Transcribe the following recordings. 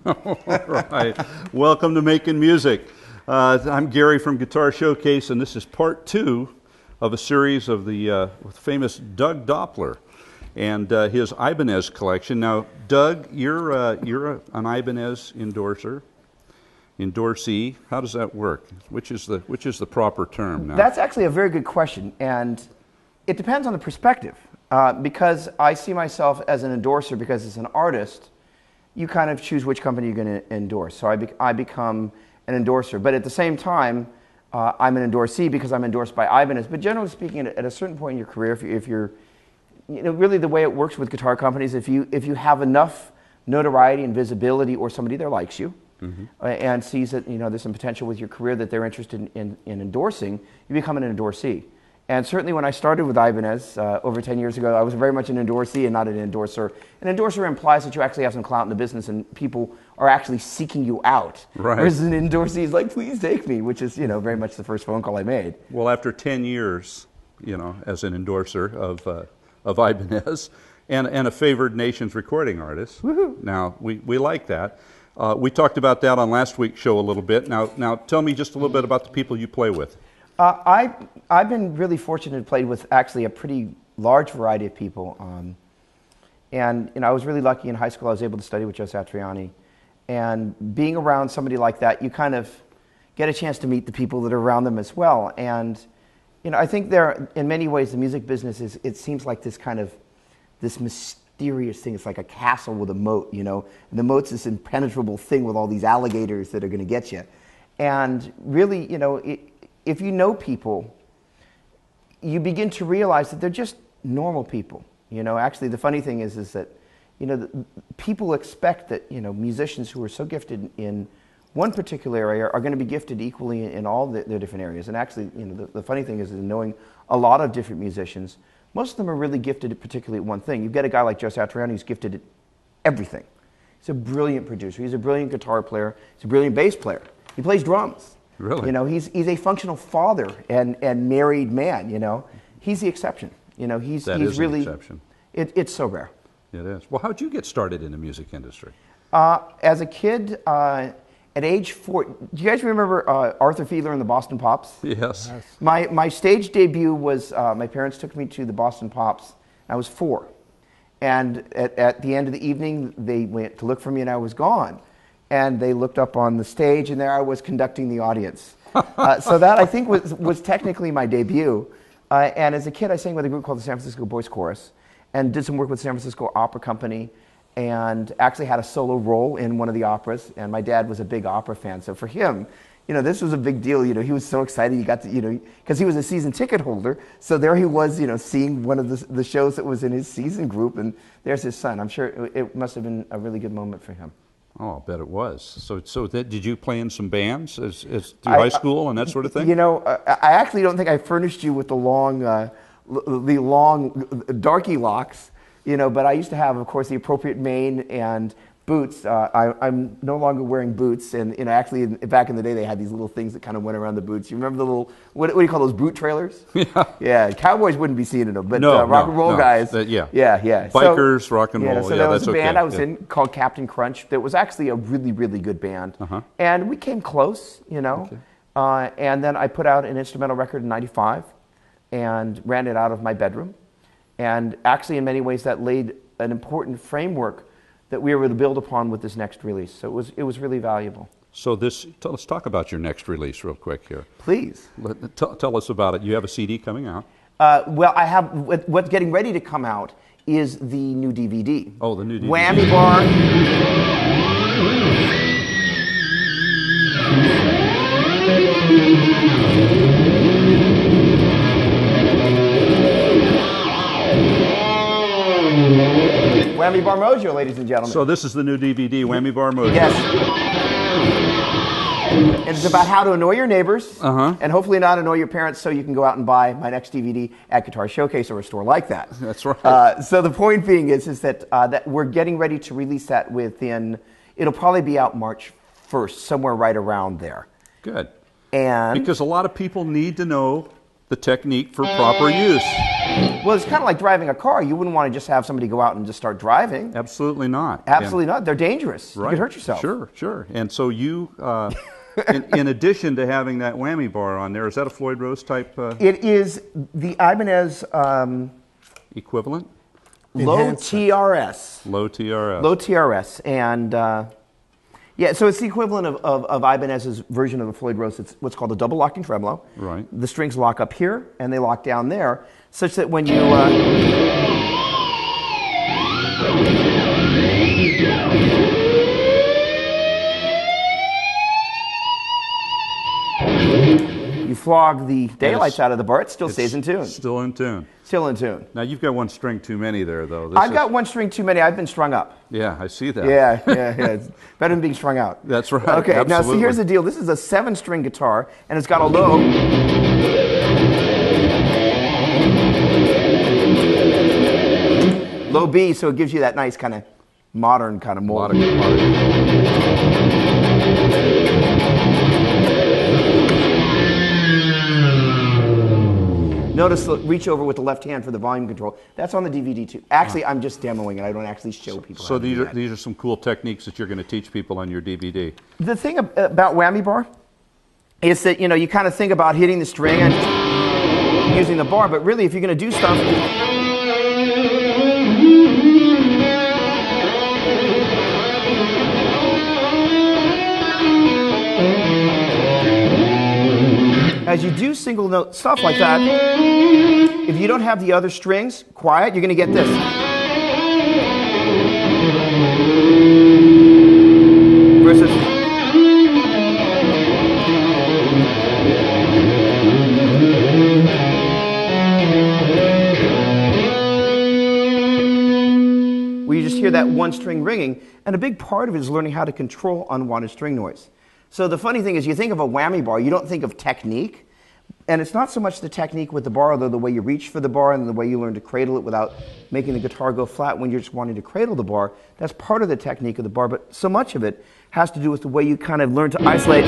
All right. Welcome to Making Music. I'm Gary from Guitar Showcase, and this is part 2 of a series of the famous Doug Doppler and his Ibanez collection. Now, Doug, you're an Ibanez endorsee. How does that work? Which is the proper term now? That's actually a very good question, and it depends on the perspective. Because I see myself as an endorser, because as an artist, you kind of choose which company you're going to endorse. So I become an endorser. But at the same time, I'm an endorsee because I'm endorsed by Ibanez. But generally speaking, at a certain point in your career, if you're really the way it works with guitar companies, if you have enough notoriety and visibility, or somebody there likes you, and sees that there's some potential with your career that they're interested in endorsing, you become an endorsee. And certainly when I started with Ibanez over 10 years ago, I was very much an endorsee and not an endorser. An endorser implies that you actually have some clout in the business and people are actually seeking you out. Right. Whereas an endorsee is like, please take me, which is very much the first phone call I made. Well, after 10 years, as an endorser of Ibanez and a favored nation's recording artist, now we like that. We talked about that on last week's show a little bit. Now tell me just a little bit about the people you play with. I've been really fortunate to play with actually a pretty large variety of people. And I was really lucky in high school. I was able to study with Joe Satriani. And being around somebody like that, you kind of get a chance to meet the people that are around them as well. And I think in many ways, the music business it seems like this mysterious thing. It's like a castle with a moat, and the moat's this impenetrable thing with all these alligators that are going to get you. And really, if you know people, you begin to realize that they're just normal people. Actually, the funny thing is that, people expect that, musicians who are so gifted in one particular area are going to be gifted equally in all their different areas. And actually, the funny thing is knowing a lot of different musicians, most of them are really gifted at particularly at one thing. You get a guy like Joe Satriani who's gifted at everything. He's a brilliant producer. He's a brilliant guitar player. He's a brilliant bass player. He plays drums. Really? He's a functional father and married man. He's the exception. He's really an exception. It's so rare. It is. Well, how'd you get started in the music industry? As a kid, at age 4, do you guys remember Arthur Fiedler and the Boston Pops? Yes. My stage debut was my parents took me to the Boston Pops. I was 4, and at the end of the evening, they went to look for me, and I was gone. And they looked up on the stage, and there I was conducting the audience. So that, I think, was technically my debut. And as a kid, I sang with a group called the San Francisco Boys Chorus and did some work with the San Francisco Opera Company and actually had a solo role in one of the operas. And my dad was a big opera fan. So for him, this was a big deal. He was so excited. He got to, because he was a season ticket holder. So there he was, seeing one of the shows that was in his season group. And there's his son. I'm sure it must have been a really good moment for him. Oh, I'll bet it was. So did you play in some bands as through high school and that sort of thing? I actually don't think I furnished you with the long darky locks, but I used to have, of course, the appropriate mane and boots. I'm no longer wearing boots, and actually back in the day they had these little things that kind of went around the boots. You remember the little what do you call those boot trailers? Yeah. Cowboys wouldn't be seeing them, but rock and roll guys. Yeah. Bikers, rock and roll. So there was a band I was in called Captain Crunch that was actually a really, really good band, and we came close, Okay. And then I put out an instrumental record in '95, and ran it out of my bedroom, and actually in many ways that laid an important framework that we were able to build upon with this next release. So it was really valuable. So let's talk about your next release real quick here. Please. Tell us about it. You have a CD coming out. Well, I have, what's getting ready to come out is the new DVD. Oh, the new DVD. Whammy Bar. Whammy Bar Mojo, ladies and gentlemen. So this is the new DVD, Whammy Bar Mojo. Yes. And it's about how to annoy your neighbors and hopefully not annoy your parents so you can go out and buy my next DVD at Guitar Showcase or a store like that. That's right. So the point being is that we're getting ready to release that it'll probably be out March 1st, somewhere right around there. Good. And because a lot of people need to know the technique for proper use. Well, it's kind of like driving a car. You wouldn't want to just have somebody go out and just start driving. Absolutely not. Absolutely not. They're dangerous. Right. You could hurt yourself. Sure, sure. And so you, in addition to having that whammy bar on there, is that a Floyd Rose type? It is the Ibanez equivalent? Low TRS. Low TRS. Low TRS. And yeah, so it's the equivalent of Ibanez's version of the Floyd Rose. It's what's called a double locking tremolo. Right. The strings lock up here and they lock down there, such that when you flog the daylights out of the bar, it still stays in tune. Still in tune. Still in tune. Now you've got one string too many there, though. I've got one string too many. I've been strung up. Yeah, I see that. Yeah. It's better than being strung out. That's right. Okay, Absolutely. Now see, here's the deal. This is a 7-string guitar, and it's got a low. Low B, so it gives you that nice kind of modern kind of mold. Notice the reach over with the left hand for the volume control. That's on the DVD too. Actually, I'm just demoing it. I don't actually show people. So these are some cool techniques that you're going to teach people on your DVD. The thing about whammy bar is that you kind of think about hitting the string and using the bar, but really if you're going to do stuff. As you do single note stuff like that, if you don't have the other strings quiet, you're going to get this. Versus. Where you just hear that one string ringing, and a big part of it is learning how to control unwanted string noise. So the funny thing is, you think of a whammy bar, you don't think of technique, and it's not so much the technique with the bar, although the way you reach for the bar and the way you learn to cradle it without making the guitar go flat when you're just wanting to cradle the bar, that's part of the technique of the bar, but so much of it has to do with the way you kind of learn to isolate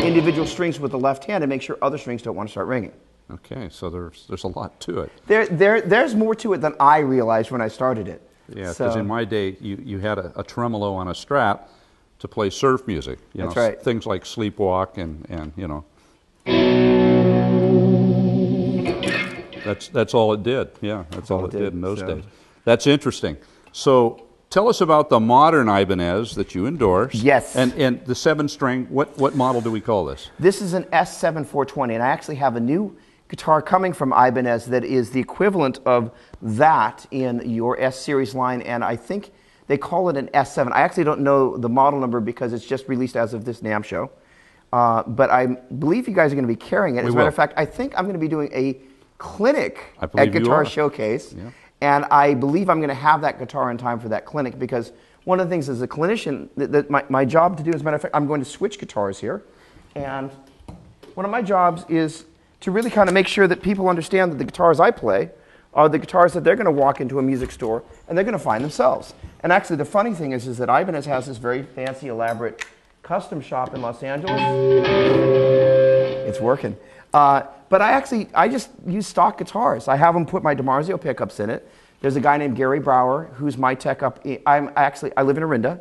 individual strings with the left hand and make sure other strings don't want to start ringing. Okay, so there's a lot to it. There's more to it than I realized when I started it. Yeah, because in my day, you had a tremolo on a Strat to play surf music. That's right. Things like Sleepwalk and you know. That's all it did. Yeah, that's all it did in those days. That's interesting. So tell us about the modern Ibanez that you endorse. Yes. And the 7-string, what model do we call this? This is an S7420, and I actually have a new guitar coming from Ibanez that is the equivalent of that in your S series line, and I think they call it an S7. I actually don't know the model number because it's just released as of this NAMM show. But I believe you guys are going to be carrying it. As a matter of fact, I think I'm going to be doing a clinic at Guitar Showcase. Yeah. And I believe I'm going to have that guitar in time for that clinic because one of the things as a clinician, that my job to do, as a matter of fact, I'm going to switch guitars here. And one of my jobs is to really kind of make sure that people understand that the guitars I play are the guitars that they're going to walk into a music store and they're going to find themselves. And actually the funny thing is that Ibanez has this very fancy, elaborate custom shop in Los Angeles. It's working. But I just use stock guitars. I have them put my DiMarzio pickups in it. There's a guy named Gary Brower who's my tech up. I live in Orinda.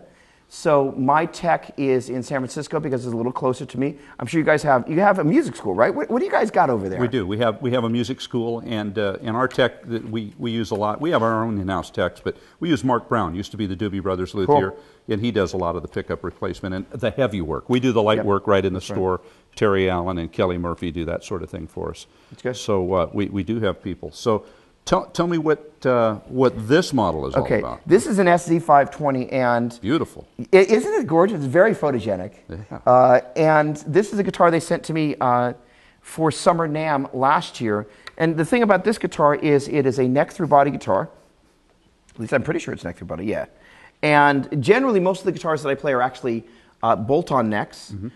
So my tech is in San Francisco because it's a little closer to me. I'm sure you guys have a music school, right? What do you guys got over there? We do. We have a music school, and in our tech that we use a lot. We have our own in-house techs, but we use Mark Brown. Used to be the Doobie Brothers luthier, and he does a lot of the pickup replacement and the heavy work. We do the light work right in the store. Right. Terry Allen and Kelly Murphy do that sort of thing for us. That's good. So we do have people. So tell me what this model is all about. Okay, this is an SZ520, and beautiful. Isn't it gorgeous? It's very photogenic. Yeah. And this is a guitar they sent to me for Summer NAMM last year. And the thing about this guitar is it is a neck-through body guitar. At least I'm pretty sure it's neck-through body. Yeah. And generally, most of the guitars that I play are actually bolt-on necks. Mm-hmm.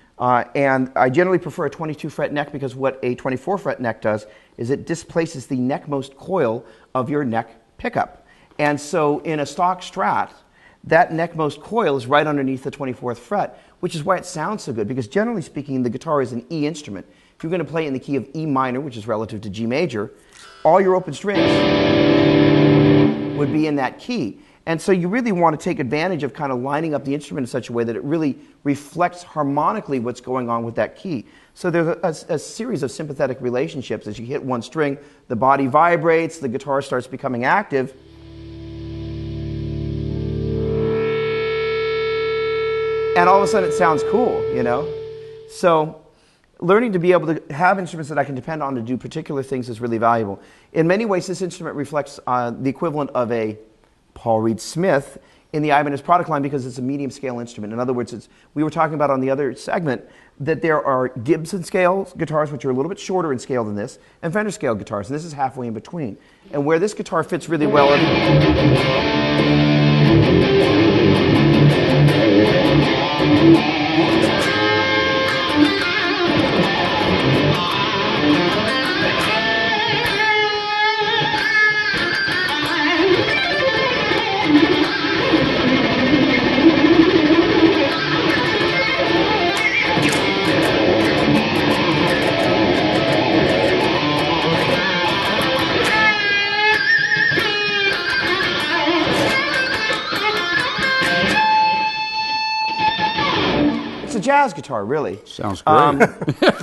And I generally prefer a 22-fret neck because what a 24-fret neck does is it displaces the neckmost coil of your neck pickup. And so in a stock Strat, that neckmost coil is right underneath the 24th fret, which is why it sounds so good, because generally speaking, the guitar is an E instrument. If you're going to play in the key of E minor, which is relative to G major, all your open strings would be in that key. And so you really want to take advantage of kind of lining up the instrument in such a way that it really reflects harmonically what's going on with that key. So there's a series of sympathetic relationships. As you hit one string, the body vibrates, the guitar starts becoming active. And all of a sudden it sounds cool, you know? So learning to be able to have instruments that I can depend on to do particular things is really valuable. In many ways, this instrument reflects the equivalent of a Paul Reed Smith in the Ibanez product line because it's a medium scale instrument. In other words, we were talking about on the other segment that there are Gibson scale guitars, which are a little bit shorter in scale than this, and Fender scale guitars, and this is halfway in between. And where this guitar fits really well It's a jazz guitar, really. Sounds great.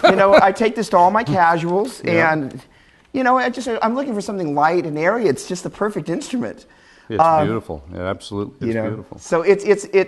You know, I take this to all my casuals, and you know, I'm looking for something light and airy. It's just the perfect instrument. It's beautiful. Yeah, absolutely, it's beautiful. So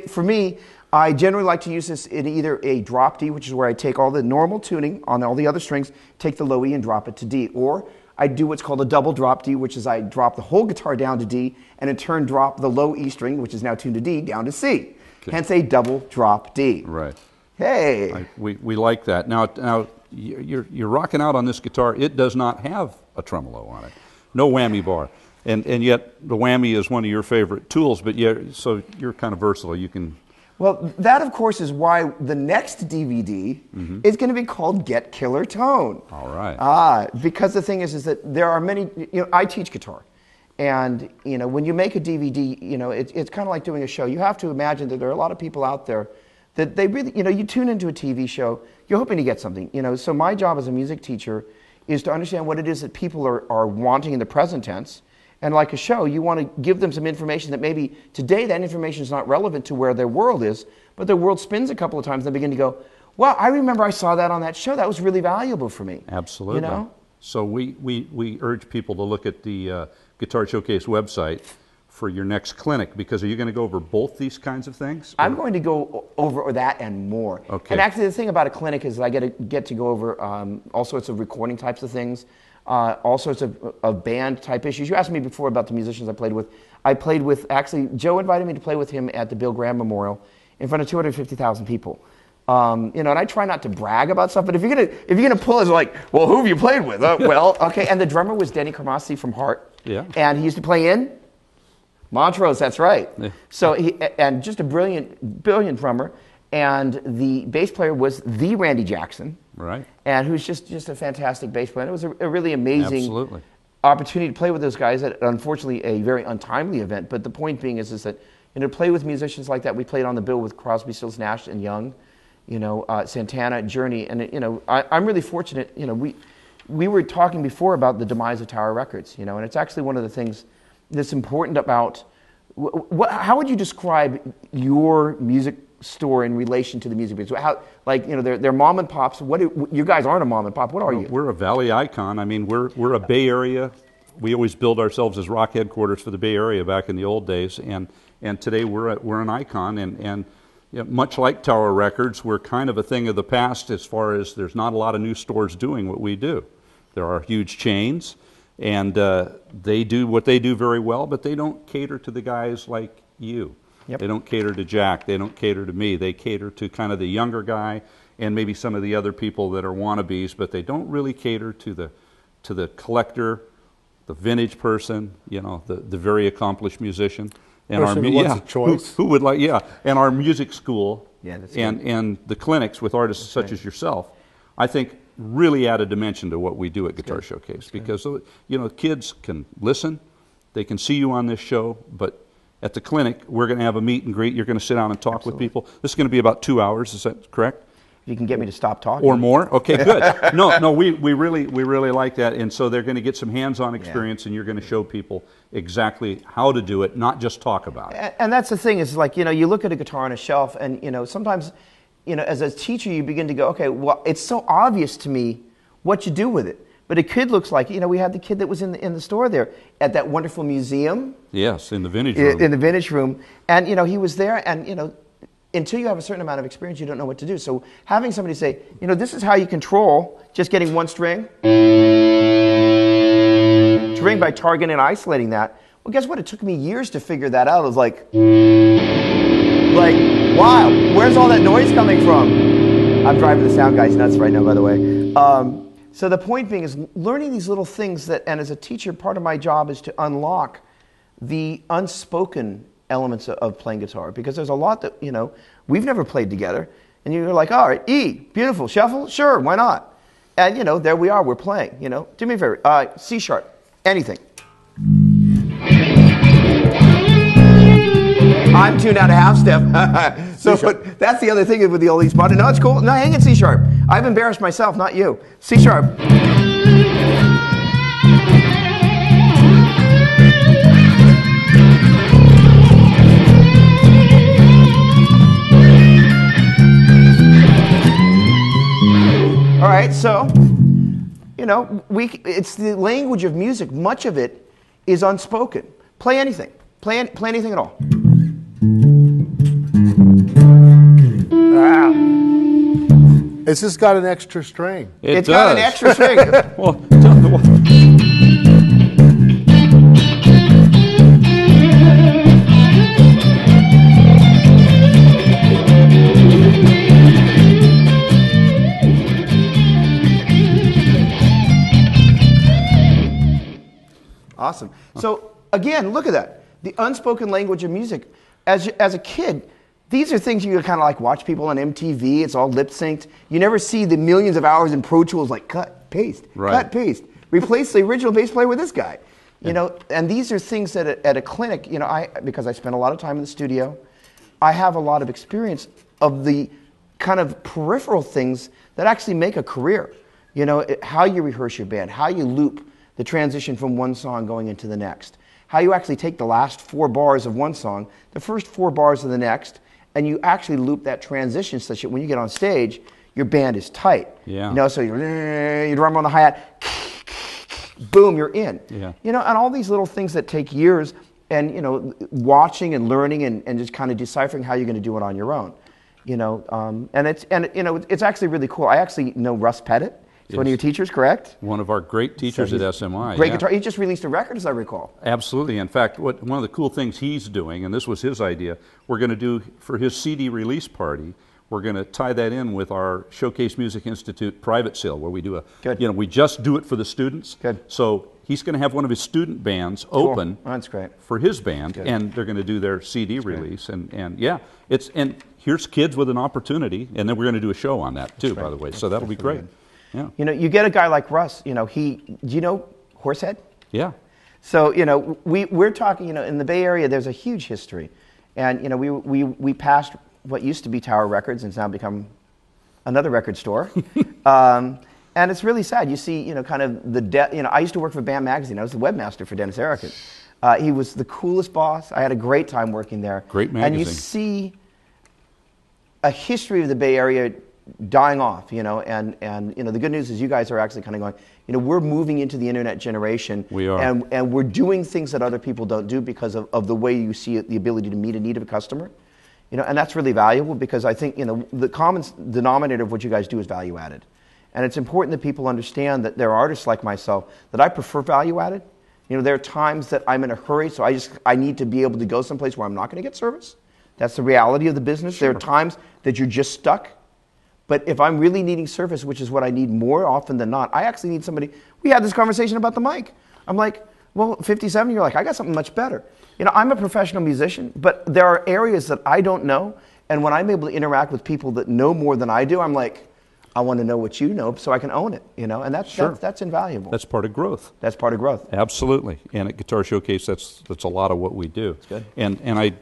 for me. I generally like to use this in either a drop D, which is where I take all the normal tuning on all the other strings, take the low E and drop it to D, or I do what's called a double drop D, which is I drop the whole guitar down to D, and in turn drop the low E string, which is now tuned to D, down to C. Okay. Hence a double drop D. Right. Hey. We like that. Now you're rocking out on this guitar. It does not have a tremolo on it. No whammy bar. And yet the whammy is one of your favorite tools, but so you're kind of versatile. You can... Well, that, of course, is why the next DVD is going to be called Get Killer Tone. All right. Because the thing is that there are many, I teach guitar. And, when you make a DVD, it's kind of like doing a show. You have to imagine that there are a lot of people out there that they really, you tune into a TV show, you're hoping to get something. So my job as a music teacher is to understand what it is that people are wanting in the present tense. And like a show, you want to give them some information that maybe today that information is not relevant to where their world is, but their world spins a couple of times and they begin to go, well, I remember I saw that on that show. That was really valuable for me. Absolutely. So we urge people to look at the Guitar Showcase website for your next clinic, because are you going to go over both these kinds of things? I'm going to go over that and more. Okay. And actually the thing about a clinic is I get to go over all sorts of recording types of things. All sorts of band type issues. You asked me before about the musicians I played with. Actually, Joe invited me to play with him at the Bill Graham Memorial in front of 250,000 people. And I try not to brag about stuff, but if you're gonna pull it, like, well, who have you played with? Well, okay. And the drummer was Denny Carmassi from Heart. Yeah. And he used to play in Montrose. That's right. Yeah. So and just a brilliant drummer. And the bass player was the Randy Jackson. Right. And who's just a fantastic bass player. It was a really amazing opportunity to play with those guys at, unfortunately, a very untimely event. But the point being is that, to play with musicians like that, we played on the bill with Crosby, Stills, Nash, and Young, Santana, Journey. And, I'm really fortunate, we were talking before about the demise of Tower Records, and it's actually one of the things that's important about, how would you describe your music store in relation to the music business? How, they're mom and pops. You guys aren't a mom and pop. What are you? We're a Valley icon. I mean, we're a Bay Area. We always build ourselves as rock headquarters for the Bay Area back in the old days, and today we're an icon. And much like Tower Records, we're kind of a thing of the past as far as there's not a lot of new stores doing what we do. There are huge chains, and they do what they do very well, but they don't cater to the guys like you. Yep. They don't cater to Jack. They don't cater to me. They cater to kind of the younger guy and maybe some of the other people that are wannabes, but they don't really cater to the collector, the vintage person, the very accomplished musician. And a choice. Who would like, and our music school that's and the clinics with artists such as yourself, I think really add a dimension to what we do at Guitar Showcase, because kids can listen, they can see you on this show, but at the clinic, we're going to have a meet and greet. You're going to sit down and talk with people. This is going to be about 2 hours. Is that correct? you can get me to stop talking. Or more? Okay, good. No, we really like that. And so they're going to get some hands-on experience, and you're going to show people exactly how to do it, not just talk about it. And that's the thing, is like, you look at a guitar on a shelf, and, sometimes, as a teacher, you begin to go, okay, well, it's so obvious to me what you do with it. But a kid looks like, we had the kid that was in the store there at that wonderful museum. Yes, in the vintage room. In the vintage room. And, he was there, and, until you have a certain amount of experience, you don't know what to do. So having somebody say, this is how you control just getting one string to ring by targeting and isolating that. Well, guess what? It took me years to figure that out. It was like, wow, where's all that noise coming from? I'm driving the sound guys nuts right now, by the way. So the point being is learning these little things and as a teacher, part of my job is to unlock the unspoken elements of playing guitar, because there's a lot that, we've never played together, and you're like, all right, E, beautiful, shuffle, sure, why not? And, there we are, we're playing, do me a favor, C sharp, anything. I'm tuned out of half step. So but that's the other thing with all these buttons. No, it's cool. No, hang in C sharp. I've embarrassed myself, not you. C sharp. All right, so, it's the language of music. Much of it is unspoken. Play anything. Play anything at all. It's just got an extra string. It's got an extra string. Well, Awesome. So again, look at that. The unspoken language of music. As a kid, these are things you kind of like watch people on MTV. It's all lip synced. You never see the millions of hours in Pro Tools like cut, paste, cut, paste. Replace the original bass player with this guy. And these are things that at a clinic, because I spend a lot of time in the studio, I have a lot of experience of the kind of peripheral things that actually make a career. How you rehearse your band, how you loop the transition from one song going into the next, how you actually take the last 4 bars of one song, the first 4 bars of the next, and you actually loop that transition such that when you get on stage, your band is tight. Yeah. So you drum on the hi-hat, boom, you're in. Yeah. And all these little things that take years, and watching and learning and just kind of deciphering how you're going to do it on your own. And it's actually really cool. I actually know Russ Pettit. He's one of your teachers, correct? One of our great teachers at SMI. Great guitar. He just released a record, as I recall. Absolutely. In fact, one of the cool things he's doing, and this was his idea, we're going to do for his CD release party, we're going to tie that in with our Showcase Music Institute private sale, where we do we just do it for the students. Good. So he's going to have one of his student bands open That's great. for his band, and they're going to do their CD release. And here's kids with an opportunity, and then we're going to do a show on that too, by the way. So that'll be great. Yeah. You get a guy like Russ, do you know Horsehead? Yeah. So, we're talking, in the Bay Area, there's a huge history. And, we passed what used to be Tower Records and it's now become another record store. And it's really sad. You see, kind of I used to work for Bam Magazine. I was the webmaster for Dennis Erickson. He was the coolest boss. I had a great time working there. Great magazine. And you see a history of the Bay Area dying off, and the good news is you guys are actually kind of going, we're moving into the internet generation. We are. And we're doing things that other people don't do because of the way you see it, the ability to meet a need of a customer. And that's really valuable because I think, the common denominator of what you guys do is value added. And it's important that people understand that there are artists like myself that I prefer value added. There are times that I'm in a hurry, so I need to be able to go someplace where I'm not going to get service. That's the reality of the business. Sure. There are times that you're just stuck. But if I'm really needing service, which is what I need more often than not, I actually need somebody. We had this conversation about the mic. I'm like, well, 57, you're like, I got something much better. I'm a professional musician, but there are areas that I don't know. And when I'm able to interact with people that know more than I do, I'm like, I want to know what you know so I can own it, and that's invaluable. That's part of growth. That's part of growth. Absolutely. And at Guitar Showcase, that's a lot of what we do. That's good. And I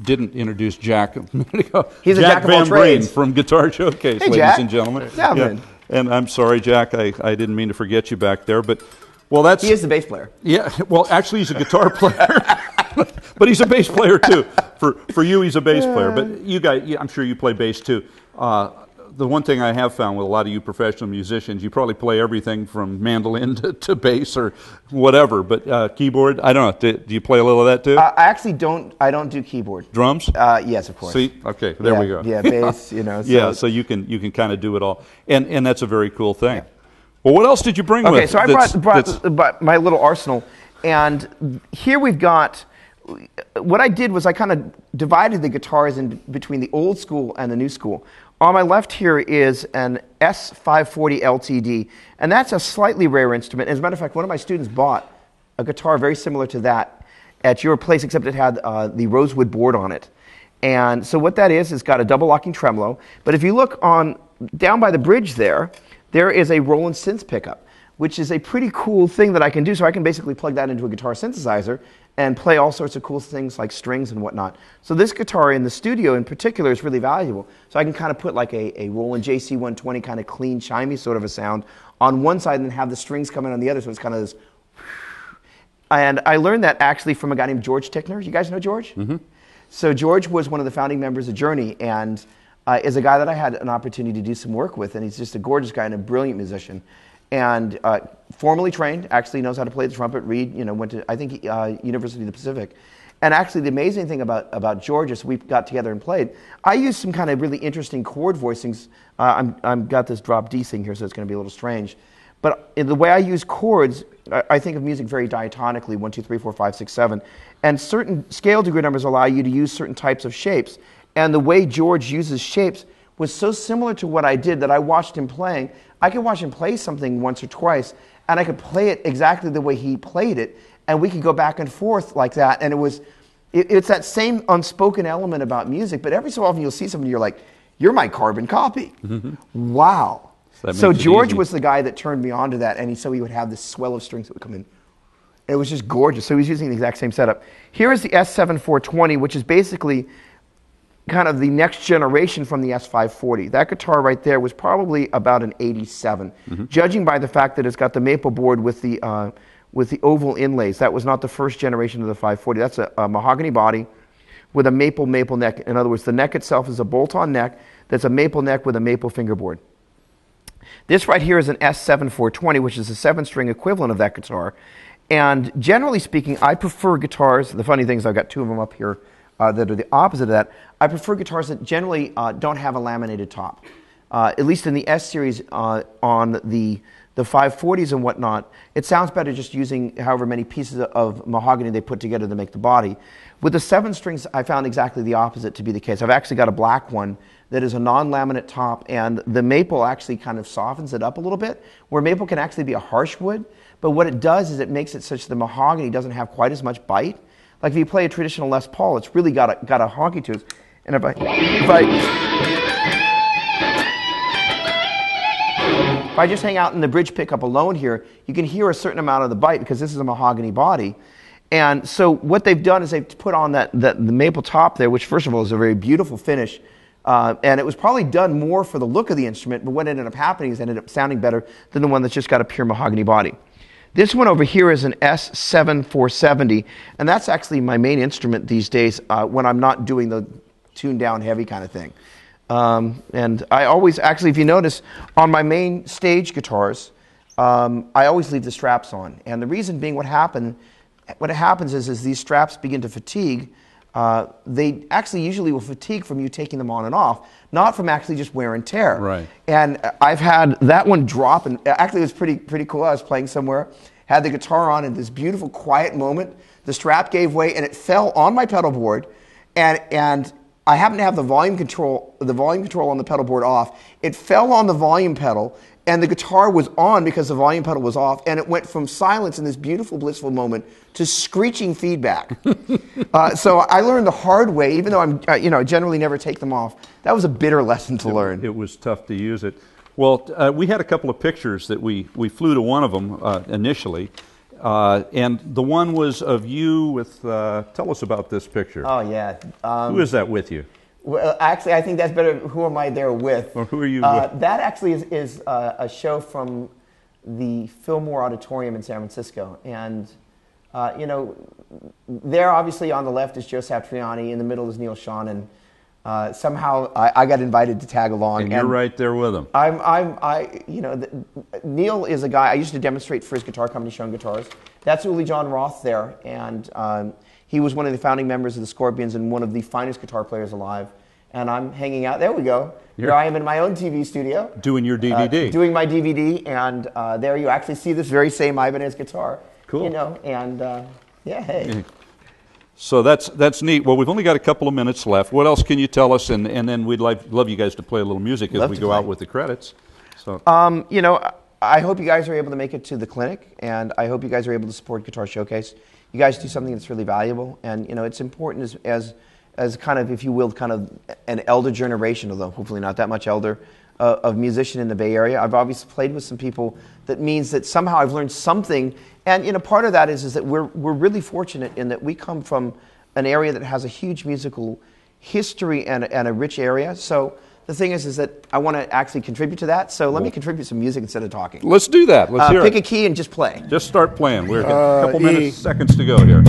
didn't introduce Jack a minute ago. He's a Jack jack of all Van Breen trades. from Guitar Showcase, Hey, ladies Jack. and gentlemen. Yeah, man. And I'm sorry, Jack, I didn't mean to forget you back there, but well, that's He is the bass player. yeah. Well, actually, he's a guitar player, but he's a bass player too. For you, he's a bass player. But you guys, I'm sure you play bass too. The one thing I have found with a lot of you professional musicians, you probably play everything from mandolin to bass or whatever. But keyboard, I don't know. Do you play a little of that too? I actually don't. I don't do keyboard. Drums? Yes, of course. See, okay, there we go. Yeah, bass. You know. So. Yeah, so you can kind of do it all, and that's a very cool thing. Well, what else did you bring with? Okay, so I brought my little arsenal, and here we've got. What I did was I kind of divided the guitars in between the old school and the new school. On my left here is an S540 LTD, and that's a slightly rare instrument. As a matter of fact, one of my students bought a guitar very similar to that at your place, except it had the rosewood board on it. And so what that is, it's got a double locking tremolo. But if you look on down by the bridge there is a Roland synth pickup, which is a pretty cool thing that I can do. So I can basically plug that into a guitar synthesizer and play all sorts of cool things like strings and whatnot. So this guitar in the studio in particular is really valuable. So I can kind of put like a Roland JC120 kind of clean, chimey sort of a sound on one side and then have the strings come in on the other. So it's kind of this. And I learned that actually from a guy named George Tickner. You guys know George? Mm-hmm. So George was one of the founding members of Journey and is a guy that I had an opportunity to do some work with. And he's just a gorgeous guy and a brilliant musician. And formally trained, actually knows how to play the trumpet, read, went to, I think, University of the Pacific. And actually the amazing thing about George is we got together and played. I used some kind of really interesting chord voicings. I'm got this drop D thing here, so it's going to be a little strange. But the way I use chords, I think of music very diatonically, 1, 2, 3, 4, 5, 6, 7. And certain scale degree numbers allow you to use certain types of shapes. And the way George uses shapes was so similar to what I did that I watched him playing. I could watch him play something once or twice, and I could play it exactly the way he played it, and we could go back and forth like that. And it's that same unspoken element about music, but every so often you'll see somebody, you're like, you're my carbon copy. Mm-hmm. Wow. So George was the guy that turned me on to that, and so he would have this swell of strings that would come in. It was just gorgeous. So he was using the exact same setup. Here is the S7420, which is basically kind of the next generation from the S540. That guitar right there was probably about an 87, judging by the fact that it's got the maple board with the oval inlays. That was not the first generation of the 540. That's a mahogany body with a maple neck. In other words, the neck itself is a bolt-on neck that's a maple neck with a maple fingerboard. This right here is an S7420, which is a 7-string equivalent of that guitar. And generally speaking, I prefer guitars. The funny thing is I've got two of them up here that are the opposite of that. I prefer guitars that generally don't have a laminated top. At least in the S series on the 540s and whatnot, it sounds better just using however many pieces of mahogany they put together to make the body. With the 7 strings, I found exactly the opposite to be the case. I've actually got a black one that is a non-laminate top, and the maple actually kind of softens it up a little bit, where maple can actually be a harsh wood, but what it does is it makes it such the mahogany doesn't have quite as much bite. Like if you play a traditional Les Paul, it's really got a honky to it. And if I just hang out in the bridge pickup alone here, you can hear a certain amount of the bite because this is a mahogany body. And so what they've done is they've put on the maple top there, which first of all is a very beautiful finish. And it was probably done more for the look of the instrument, but what ended up happening is it ended up sounding better than the one that's just got a pure mahogany body. This one over here is an S7470, and that's actually my main instrument these days when I'm not doing the tuned down heavy kind of thing. And I always, actually, if you notice, on my main stage guitars, I always leave the straps on. And the reason being what happens is these straps begin to fatigue. They actually usually will fatigue from you taking them on and off, not from actually just wear and tear. Right. And I've had that one drop, and actually it was pretty cool. I was playing somewhere, had the guitar on, in this beautiful quiet moment, the strap gave way, and it fell on my pedal board, and I happened to have the volume control on the pedal board off. It fell on the volume pedal, and the guitar was on because the volume pedal was off, and it went from silence in this beautiful, blissful moment to screeching feedback. So I learned the hard way, even though I generally never take them off. That was a bitter lesson to learn. It was tough to use it. Well, we had a couple of pictures that we flew to one of them initially, And the one was of you with, tell us about this picture. Oh, yeah. Who is that with you? Well, actually, I think that's better. Who am I there with? Or who are you with? That actually is a show from the Fillmore Auditorium in San Francisco. And, you know, there obviously on the left is Joe Satriani. In the middle is Neil Schon. And somehow I got invited to tag along. And you're right there with him. Neil is a guy, I used to demonstrate for his guitar company, Schon Guitars. That's Uli John Roth there. And he was one of the founding members of the Scorpions and one of the finest guitar players alive. And I'm hanging out. There we go. Here I am in my own TV studio. Doing your DVD. Doing my DVD. And there you actually see this very same Ibanez guitar. Cool. You know, and yeah, hey. So that's neat. Well, we've only got a couple of minutes left. What else can you tell us? And then we'd love you guys to play a little music as we go out with the credits. So, you know, I hope you guys are able to make it to the clinic, and I hope you guys are able to support Guitar Showcase. You guys do something that's really valuable, and you know, it's important as kind of, if you will, kind of an elder generation, although hopefully not that much elder, of musician in the Bay Area. I've obviously played with some people. That means that somehow I've learned something, and you know, part of that is that we're really fortunate in that we come from an area that has a huge musical history and a rich area. So the thing is that I want to actually contribute to that. So let me contribute some music instead of talking. Let's do that. Let's hear pick it. a key and just play. Just start playing. We're a couple minutes, seconds to go here.